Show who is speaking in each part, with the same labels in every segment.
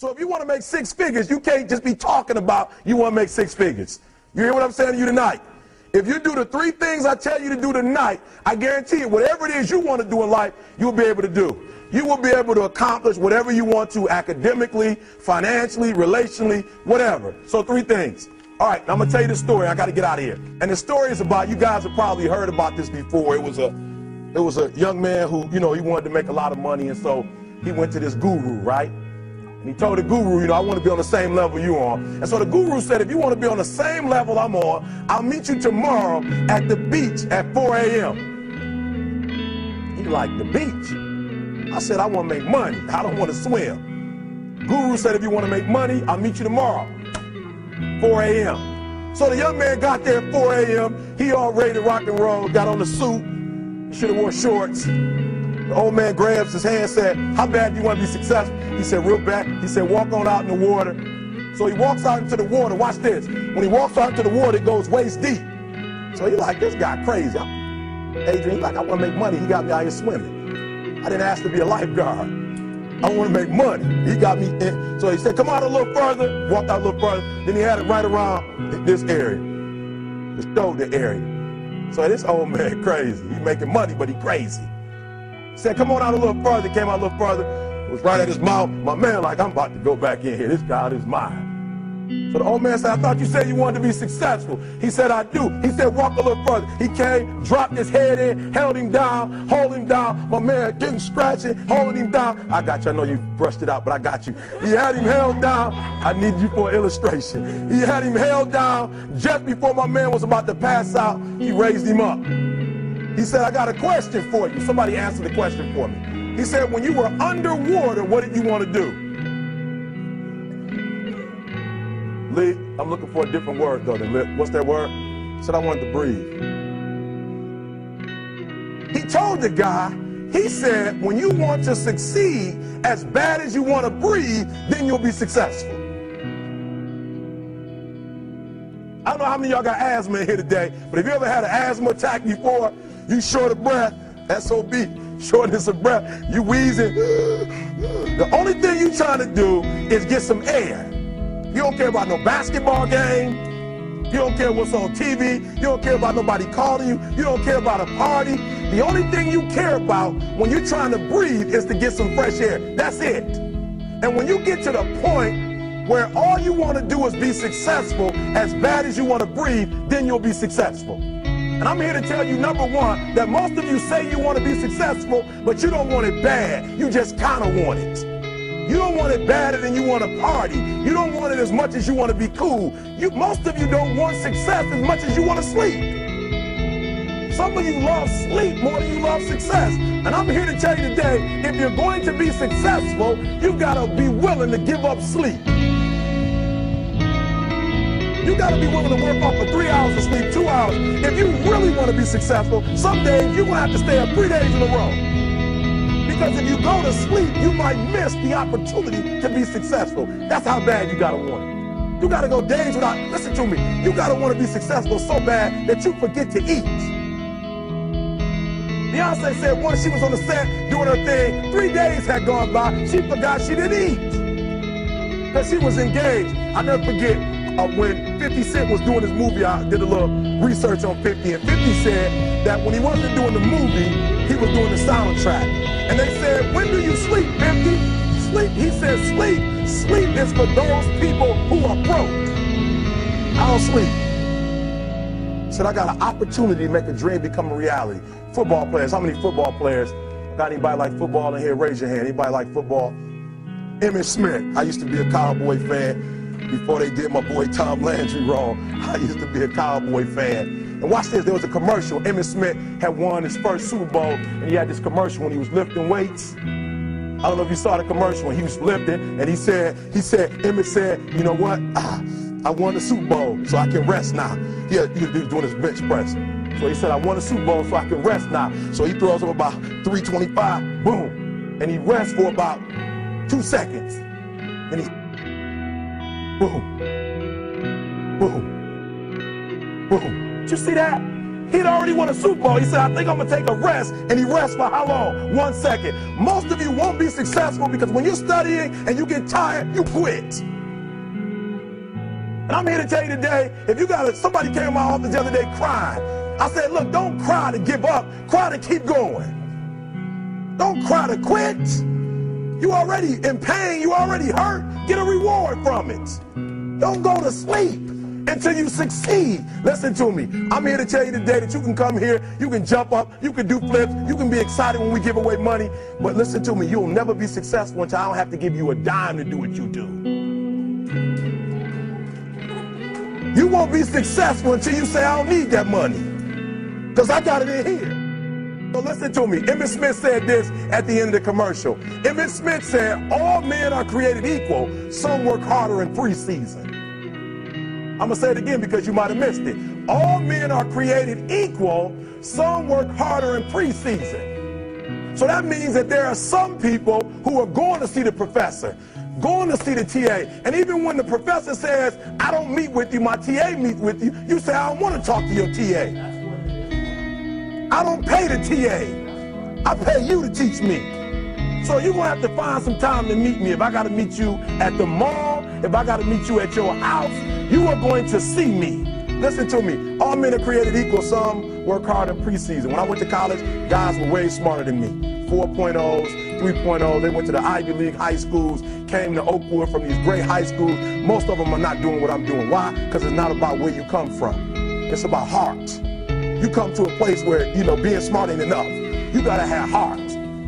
Speaker 1: So if you want to make 6 figures, you can't just be talking about you want to make 6 figures. You hear what I'm saying to you tonight? If you do the 3 things I tell you to do tonight, I guarantee you, whatever it is you want to do in life, you'll be able to do. You will be able to accomplish whatever you want to academically, financially, relationally, whatever. So 3 things. All right, now I'm going to tell you the story. I got to get out of here. And the story is about, you guys have probably heard about this before. It was a young man who, he wanted to make a lot of money, and so he went to this guru, right? And he told the guru, I want to be on the same level you're on. And so the guru said, if you want to be on the same level I'm on, I'll meet you tomorrow at the beach at 4 a.m. He like, the beach? I said, I want to make money. I don't want to swim. Guru said, if you want to make money, I'll meet you tomorrow, 4 a.m. So the young man got there at 4 a.m. He all ready to rock and roll, got on the suit. He should have wore shorts. The old man grabs his hand and said, how bad do you want to be successful? He said, real bad. He said, walk on out in the water. So he walks out into the water. Watch this. When he walks out into the water, it goes waist deep. So he's like, this guy crazy. Adrian, he's like, I want to make money. He got me out here swimming. I didn't ask to be a lifeguard. I want to make money. He got me in. So he said, come out a little further. Walked out a little further. Then he had it right around this area, the shoulder area. So this old man crazy. He's making money, but he crazy. He said, come on out a little further. Came out a little further. It was right at his mouth. My man like, I'm about to go back in here. This guy is mine. So the old man said, I thought you said you wanted to be successful. He said, I do. He said, walk a little further. He came, dropped his head in, held him down, hold him down. My man getting scratching, holding him down. I got you. I know you brushed it out, but I got you. He had him held down. I need you for an illustration. He had him held down. Just before my man was about to pass out, he raised him up. He said, I got a question for you. Somebody answer the question for me. He said, when you were underwater, what did you want to do? Lee, I'm looking for a different word though than lip. What's that word? He said, I wanted to breathe. He told the guy, he said, when you want to succeed as bad as you want to breathe, then you'll be successful. I don't know how many of y'all got asthma in here today, but if you ever had an asthma attack before, you short of breath, SOB, shortness of breath, you wheezing. The only thing you trying to do is get some air. You don't care about no basketball game. You don't care what's on TV. You don't care about nobody calling you. You don't care about a party. The only thing you care about when you're trying to breathe is to get some fresh air. That's it. And when you get to the point where all you want to do is be successful as bad as you want to breathe, then you'll be successful. And I'm here to tell you, number one, that most of you say you want to be successful, but you don't want it bad. You just kind of want it. You don't want it badder than you want to party. You don't want it as much as you want to be cool. Most of you don't want success as much as you want to sleep. Some of you love sleep more than you love success. And I'm here to tell you today, if you're going to be successful, you've got to be willing to give up sleep. You got to be willing to work off for 3 hours of sleep, 2 hours. If you really want to be successful, some days you're going to have to stay up 3 days in a row. Because if you go to sleep, you might miss the opportunity to be successful. That's how bad you got to want it. You got to go days without, listen to me, you got to want to be successful so bad that you forget to eat. Beyonce said once she was on the set doing her thing, 3 days had gone by, she forgot she didn't eat. Because she was engaged. I'll never forget when 50 Cent was doing his movie, I did a little research on 50, and 50 said that when he wasn't doing the movie, he was doing the soundtrack. And they said, when do you sleep, 50? Sleep. He said, sleep. Sleep is for those people who are broke. I don't sleep. He said, I got an opportunity to make a dream become a reality. Football players, how many football players? Got anybody like football in here? Raise your hand. Anybody like football? Emmitt Smith. I used to be a Cowboy fan before they did my boy Tom Landry wrong. I used to be a Cowboy fan. And watch this, there was a commercial. Emmitt Smith had won his first Super Bowl, and he had this commercial when he was lifting weights. I don't know if you saw the commercial when he was lifting, and Emmitt said, you know what? I won the Super Bowl, so I can rest now. He was doing his bench press. So he said, I won the Super Bowl, so I can rest now. So he throws up about 325, boom. And he rests for about 2 seconds. And he, boom, boom, boom. Did you see that? He'd already won a Super Bowl. He said, I think I'm going to take a rest. And he rests for how long? 1 second. Most of you won't be successful because when you're studying and you get tired, you quit. And I'm here to tell you today, if you got somebody came to my office the other day crying. I said, look, don't cry to give up. Cry to keep going. Don't cry to quit. You already in pain. You already hurt. Get a reward from it. Don't go to sleep until you succeed. Listen to me. I'm here to tell you today that you can come here, you can jump up, you can do flips, you can be excited when we give away money. But listen to me, you'll never be successful until I don't have to give you a dime to do what you do. You won't be successful until you say, I don't need that money, because I got it in here. So listen to me. Emmett Smith said this at the end of the commercial. Emmett Smith said, all men are created equal. Some work harder in preseason. I'm going to say it again because you might have missed it. All men are created equal. Some work harder in preseason. So that means that there are some people who are going to see the professor, going to see the TA. And even when the professor says, I don't meet with you, my TA meets with you, you say, I don't want to talk to your TA. I don't pay the TA. I pay you to teach me. So you're going to have to find some time to meet me. If I got to meet you at the mall, if I got to meet you at your house, you are going to see me. Listen to me. All men are created equal. Some work hard in preseason. When I went to college, guys were way smarter than me. 4.0s, 3.0s. They went to the Ivy League high schools, came to Oakwood from these great high schools. Most of them are not doing what I'm doing. Why? Because it's not about where you come from. It's about heart. You come to a place where, being smart ain't enough. You got to have heart.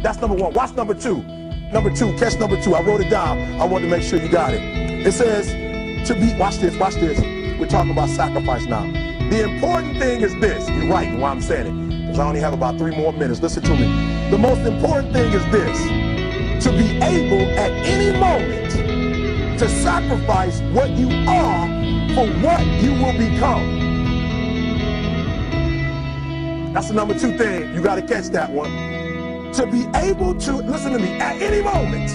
Speaker 1: That's number one. Watch number two. Number two, catch number two. I wrote it down. I wanted to make sure you got it. It says, watch this. We're talking about sacrifice now. The important thing is this. You're right in why I'm saying it, because I only have about 3 more minutes. Listen to me. The most important thing is this. To be able at any moment to sacrifice what you are for what you will become. That's the number 2 thing. You got to catch that one. To be able to, listen to me, at any moment.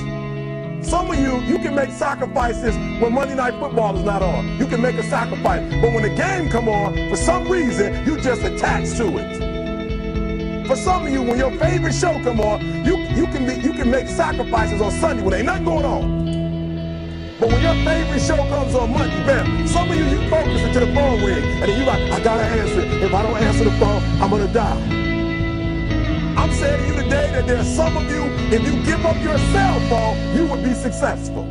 Speaker 1: Some of you can make sacrifices when Monday Night Football is not on. You can make a sacrifice. But when the game come on, for some reason, you just attach to it. For some of you, when your favorite show come on, you can make sacrifices on Sunday when ain't nothing going on. But when your favorite show comes on Monday, bam, some of you focus until the phone ring, and then you like, I gotta answer it. If I don't answer the phone, I'm gonna die. I'm saying to you today that there are some of you, if you give up your cell phone, you would be successful.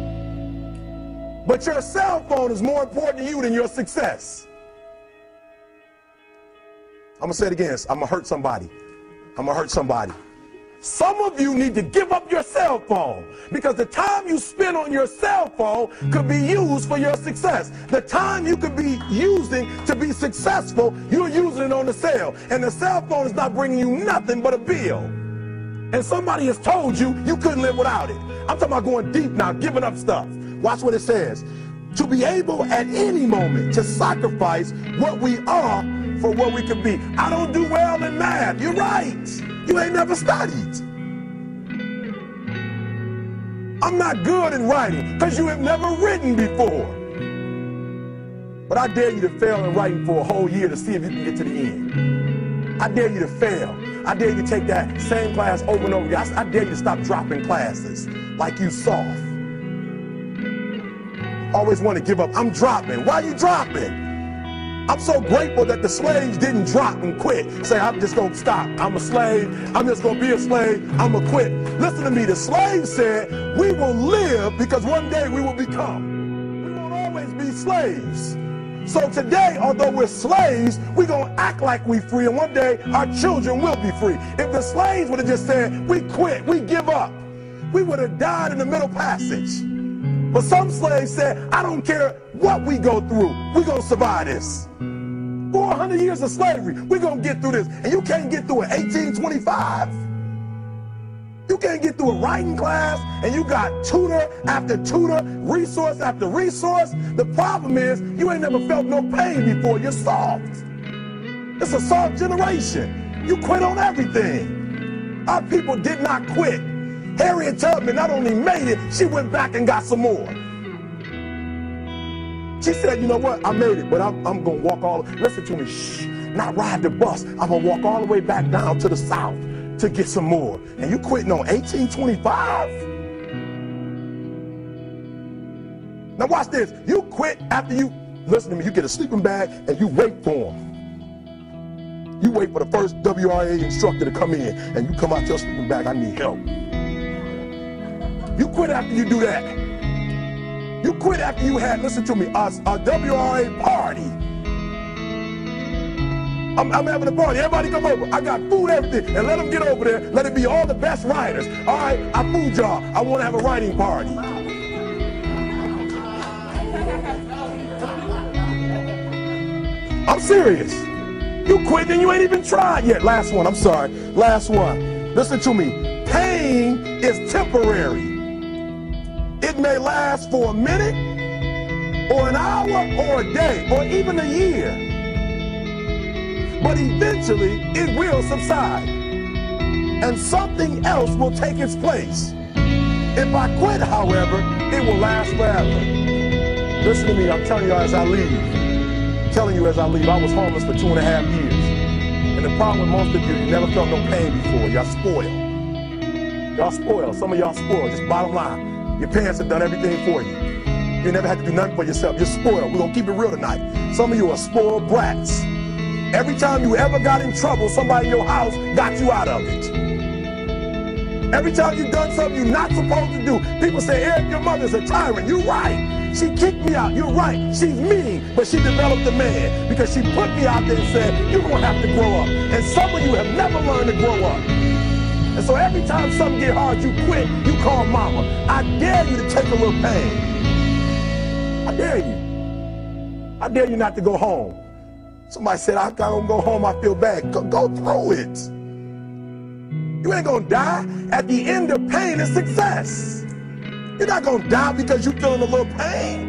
Speaker 1: But your cell phone is more important to you than your success. I'm going to say it again. I'm going to hurt somebody. Some of you need to give up your cell phone, because the time you spend on your cell phone could be used for your success. The time you could be using to be successful, you're using it on the cell. And the cell phone is not bringing you nothing but a bill. And somebody has told you you couldn't live without it. I'm talking about going deep now, giving up stuff. Watch what it says. To be able at any moment to sacrifice what we are for what we could be. I don't do well in math. You're right. You ain't never studied. I'm not good in writing because you have never written before. But I dare you to fail in writing for a whole year to see if you can get to the end. I dare you to fail. I dare you to take that same class over and over again. I dare you to stop dropping classes like you soft. Always want to give up. I'm dropping. Why are you dropping? I'm so grateful that the slaves didn't drop and quit. Say, I'm just going to stop. I'm a slave. I'm just going to be a slave. I'm going to quit. Listen to me. The slaves said, we will live because one day we will become. We won't always be slaves. So today, although we're slaves, we're going to act like we're free, and one day our children will be free. If the slaves would have just said, we quit, we give up, we would have died in the Middle Passage. But some slaves said, I don't care what we go through, we're going to survive this. 400 years of slavery, we're going to get through this. And you can't get through it 1825. You can't get through a writing class, and you got tutor after tutor, resource after resource. The problem is, you ain't never felt no pain before. You're soft. It's a soft generation. You quit on everything. Our people did not quit. Harriet Tubman not only made it, she went back and got some more. She said, you know what, I made it, but I'm going to walk all, listen to me, shh. not ride the bus. I'm going to walk all the way back down to the south to get some more. And you quitting on 1825? Now watch this. You quit after you, listen to me, you get a sleeping bag and you wait for them. You wait for the first WRA instructor to come in and you come out your sleeping bag, I need help. You quit after you do that. You quit after you had, listen to me, a WRA party. I'm having a party. Everybody come over. I got food, everything. And let them get over there. Let it be all the best writers. All right, I fooled y'all. I want to have a writing party. I'm serious. You quit and you ain't even tried yet. Last one, I'm sorry. Last one. Listen to me. Pain is temporary. It may last for a minute, or an hour, or a day, or even a year. But eventually, it will subside. And something else will take its place. If I quit, however, it will last forever. Listen to me, I'm telling you as I leave. I'm telling you as I leave, I was homeless for 2.5 years. And the problem with most of you never felt no pain before. Y'all spoiled. Y'all spoiled. Some of y'all spoiled, just bottom line. Your parents have done everything for you. You never had to do nothing for yourself. You're spoiled. We're going to keep it real tonight. Some of you are spoiled brats. Every time you ever got in trouble, somebody in your house got you out of it. Every time you've done something you're not supposed to do, people say, Eric, your mother's a tyrant. You're right. She kicked me out. You're right. She's mean, but she developed a man because she put me out there and said, you're going to have to grow up. And some of you have never learned to grow up. And so every time something get hard, you quit, you call mama. I dare you to take a little pain. I dare you. I dare you not to go home. Somebody said, I don't go home, I feel bad. Go through it. You ain't gonna die. At the end of pain is success. You're not gonna die because you're feeling a little pain.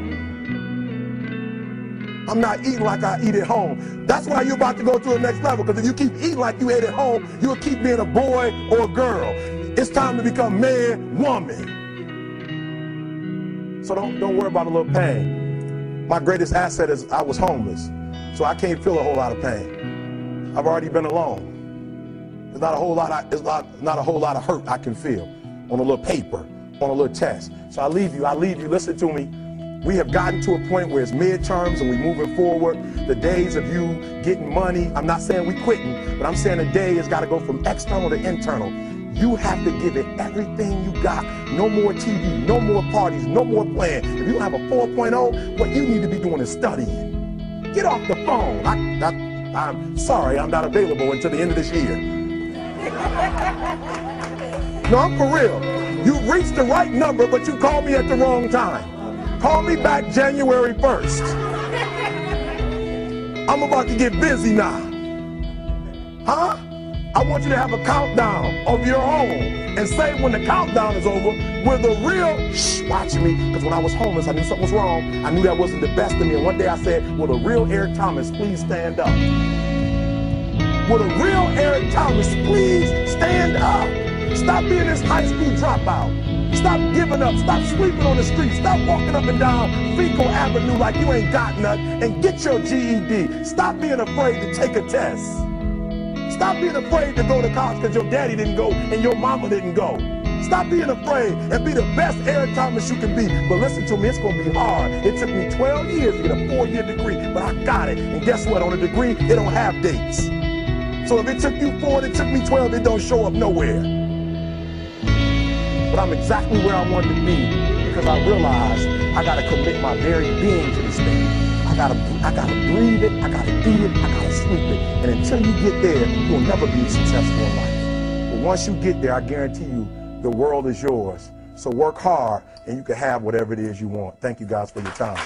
Speaker 1: I'm not eating like I eat at home. That's why you're about to go to the next level, because if you keep eating like you ate at home, you'll keep being a boy or a girl. It's time to become man, woman. So don't worry about a little pain. My greatest asset is I was homeless, so I can't feel a whole lot of pain. I've already been alone. There's not a whole lot of hurt I can feel on a little paper, on a little test. So I leave you, listen to me. We have gotten to a point where it's midterms and we're moving forward. The days of you getting money, I'm not saying we quitting, but I'm saying the day has got to go from external to internal. You have to give it everything you got. No more TV, no more parties, no more playing. If you don't have a 4.0, what you need to be doing is studying. Get off the phone. I'm sorry, I'm not available until the end of this year. No, I'm for real. You reached the right number, but you called me at the wrong time. Call me back January 1st. I'm about to get busy now. Huh? I want you to have a countdown of your own and say when the countdown is over, we're the real, watch me, because when I was homeless, I knew something was wrong. I knew that wasn't the best of me. And one day I said, will the real Eric Thomas please stand up? Will the real Eric Thomas please stand up? Stop being this high school dropout. Stop giving up. Stop sleeping on the street. Stop walking up and down Fecal Avenue like you ain't got nothing, and get your GED. Stop being afraid to take a test. Stop being afraid to go to college because your daddy didn't go and your mama didn't go. Stop being afraid and be the best Eric Thomas you can be. But listen to me, it's going to be hard. It took me 12 years to get a 4-year degree, but I got it. And guess what? On a degree, it don't have dates. So if it took you 4 and it took me 12, it don't show up nowhere. But I'm exactly where I wanted to be because I realized I got to commit my very being to this thing. I gotta breathe it, I gotta eat it, I gotta sleep it. And until you get there, you'll never be successful in life. But once you get there, I guarantee you, the world is yours. So work hard and you can have whatever it is you want. Thank you guys for your time.